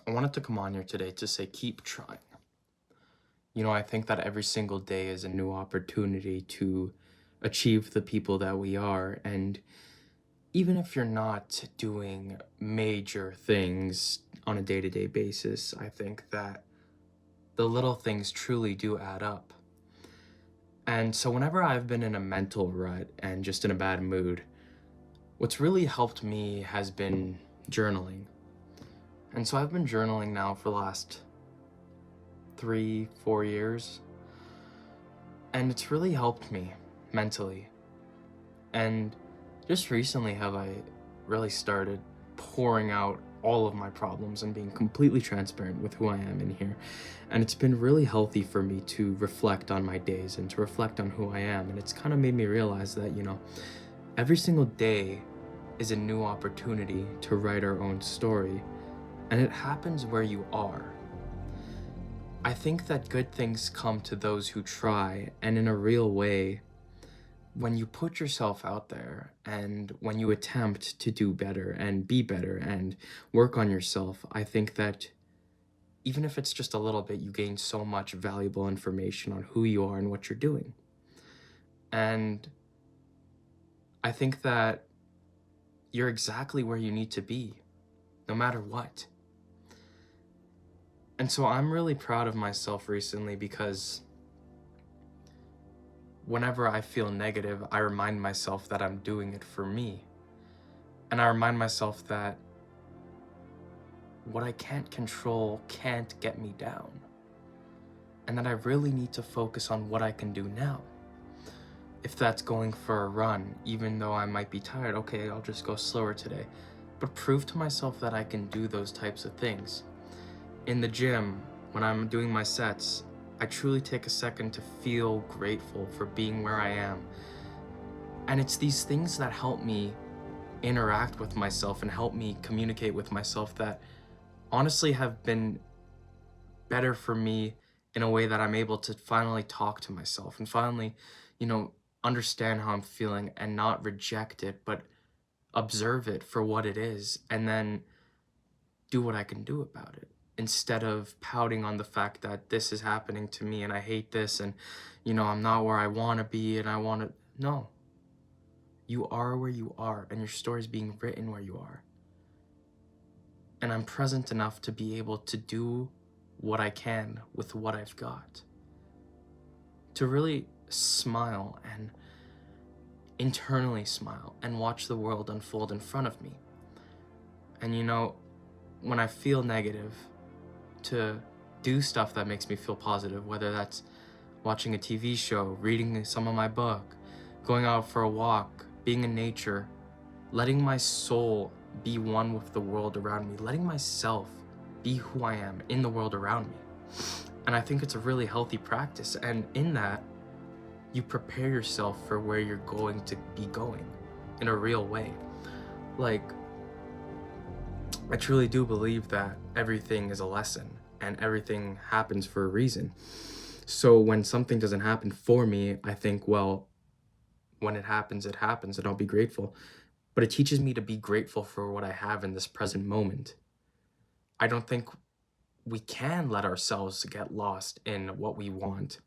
I wanted to come on here today to say keep trying. I think that every single day is a new opportunity to achieve the people that we are. And even if you're not doing major things on a day to day basis, I think that the little things truly do add up. And so, whenever I've been in a mental rut and just in a bad mood, what's really helped me has been journaling. And so, I've been journaling now for the last 3, 4 years. And it's really helped me mentally. And just recently have I really started pouring out all of my problems and being completely transparent with who I am in here. And it's been really healthy for me to reflect on my days and to reflect on who I am. And it's kind of made me realize that, every single day is a new opportunity to write our own story. And it happens where you are. I think that good things come to those who try, and in a real way, when you put yourself out there and when you attempt to do better and be better and work on yourself, I think that even if it's just a little bit, you gain so much valuable information on who you are and what you're doing. And I think that you're exactly where you need to be, no matter what. And so I'm really proud of myself recently because whenever I feel negative, I remind myself that I'm doing it for me. And I remind myself that what I can't control can't get me down. And that I really need to focus on what I can do now. If that's going for a run, even though I might be tired, okay, I'll just go slower today. But prove to myself that I can do those types of things. In the gym, when I'm doing my sets, I truly take a second to feel grateful for being where I am. And it's these things that help me interact with myself and help me communicate with myself that honestly have been better for me in a way that I'm able to finally talk to myself and finally, understand how I'm feeling and not reject it, but observe it for what it is and then do what I can do about it instead of pouting on the fact that this is happening to me and I hate this and, I'm not where I want to be and I want to. No. You are where you are and your story is being written where you are. And I'm present enough to be able to do what I can with what I've got. To really smile and internally smile and watch the world unfold in front of me. And when I feel negative, to do stuff that makes me feel positive, whether that's watching a TV show, reading some of my book, going out for a walk, being in nature, letting my soul be one with the world around me, letting myself be who I am in the world around me. And I think it's a really healthy practice. And in that, you prepare yourself for where you're going to be going in a real way. Like, I truly do believe that everything is a lesson and everything happens for a reason. So when something doesn't happen for me, I think, well, when it happens, and I'll be grateful. But it teaches me to be grateful for what I have in this present moment. I don't think we can let ourselves get lost in what we want.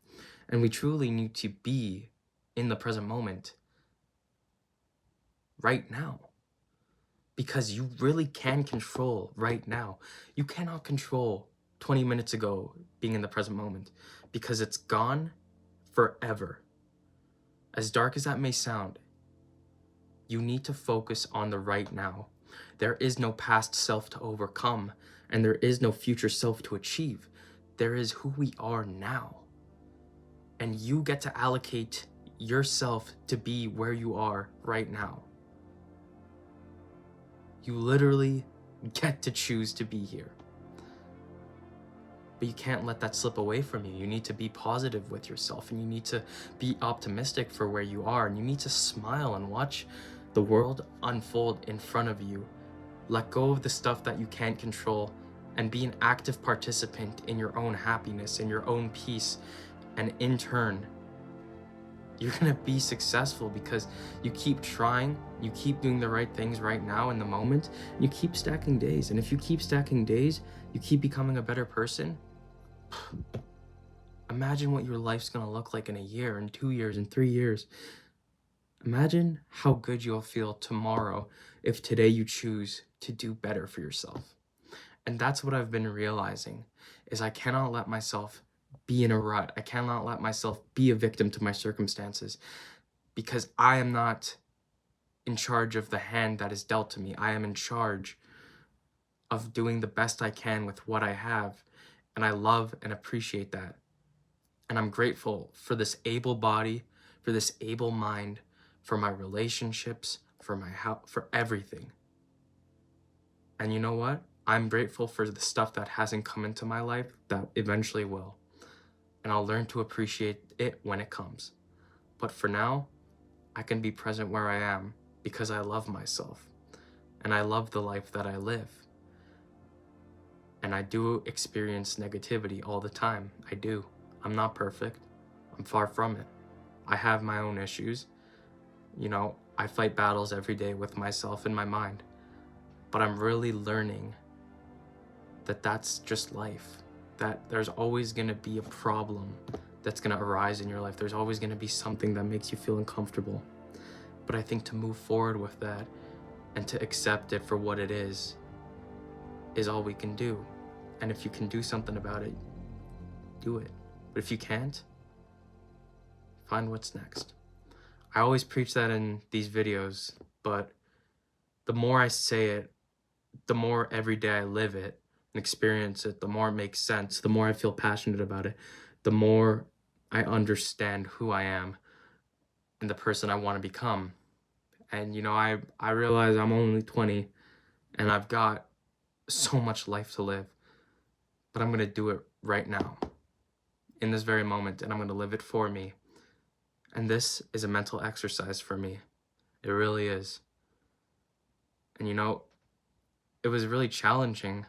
And we truly need to be in the present moment right now. Because you really can control right now. You cannot control 20 minutes ago being in the present moment because it's gone forever. As dark as that may sound, you need to focus on the right now. There is no past self to overcome, and there is no future self to achieve. There is who we are now. And you get to allocate yourself to be where you are right now. You literally get to choose to be here. But you can't let that slip away from you. You need to be positive with yourself and you need to be optimistic for where you are and you need to smile and watch the world unfold in front of you. Let go of the stuff that you can't control and be an active participant in your own happiness, in your own peace, and in turn, you're gonna be successful because you keep trying, you keep doing the right things right now in the moment, and you keep stacking days. And if you keep stacking days, you keep becoming a better person. Imagine what your life's gonna look like in a year, in 2 years, in 3 years. Imagine how good you'll feel tomorrow if today you choose to do better for yourself. And that's what I've been realizing is I cannot let myself be in a rut. I cannot let myself be a victim to my circumstances because I am not in charge of the hand that is dealt to me. I am in charge of doing the best I can with what I have. And I love and appreciate that. And I'm grateful for this able body, for this able mind, for my relationships, for my health, for everything. And you know what? I'm grateful for the stuff that hasn't come into my life that eventually will. And I'll learn to appreciate it when it comes. But for now, I can be present where I am because I love myself. And I love the life that I live. And I do experience negativity all the time. I do. I'm not perfect. I'm far from it. I have my own issues. You know, I fight battles every day with myself in my mind. But I'm really learning that that's just life. That there's always gonna be a problem that's gonna arise in your life. There's always gonna be something that makes you feel uncomfortable. But I think to move forward with that and to accept it for what it is all we can do. And if you can do something about it, do it. But if you can't, find what's next. I always preach that in these videos, but the more I say it, the more every day I live it and experience it, the more it makes sense, the more I feel passionate about it, the more I understand who I am and the person I want to become. And you know, I realize I'm only 20 and I've got so much life to live, but I'm going to do it right now in this very moment, and I'm going to live it for me. And this is a mental exercise for me. It really is. And you know, it was really challenging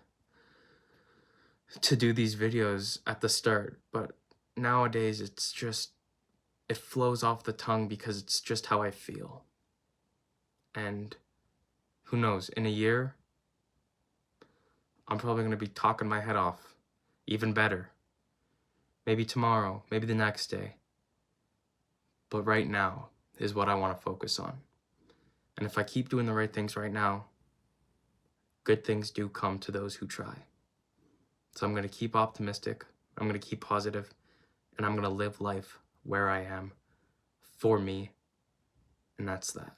to do these videos at the start, but nowadays it flows off the tongue because it's just how I feel. And who knows, in a year, I'm probably going to be talking my head off even better. Maybe tomorrow, maybe the next day. But right now is what I want to focus on. And if I keep doing the right things right now, good things do come to those who try. So I'm going to keep optimistic, I'm going to keep positive, and I'm going to live life where I am, for me, and that's that.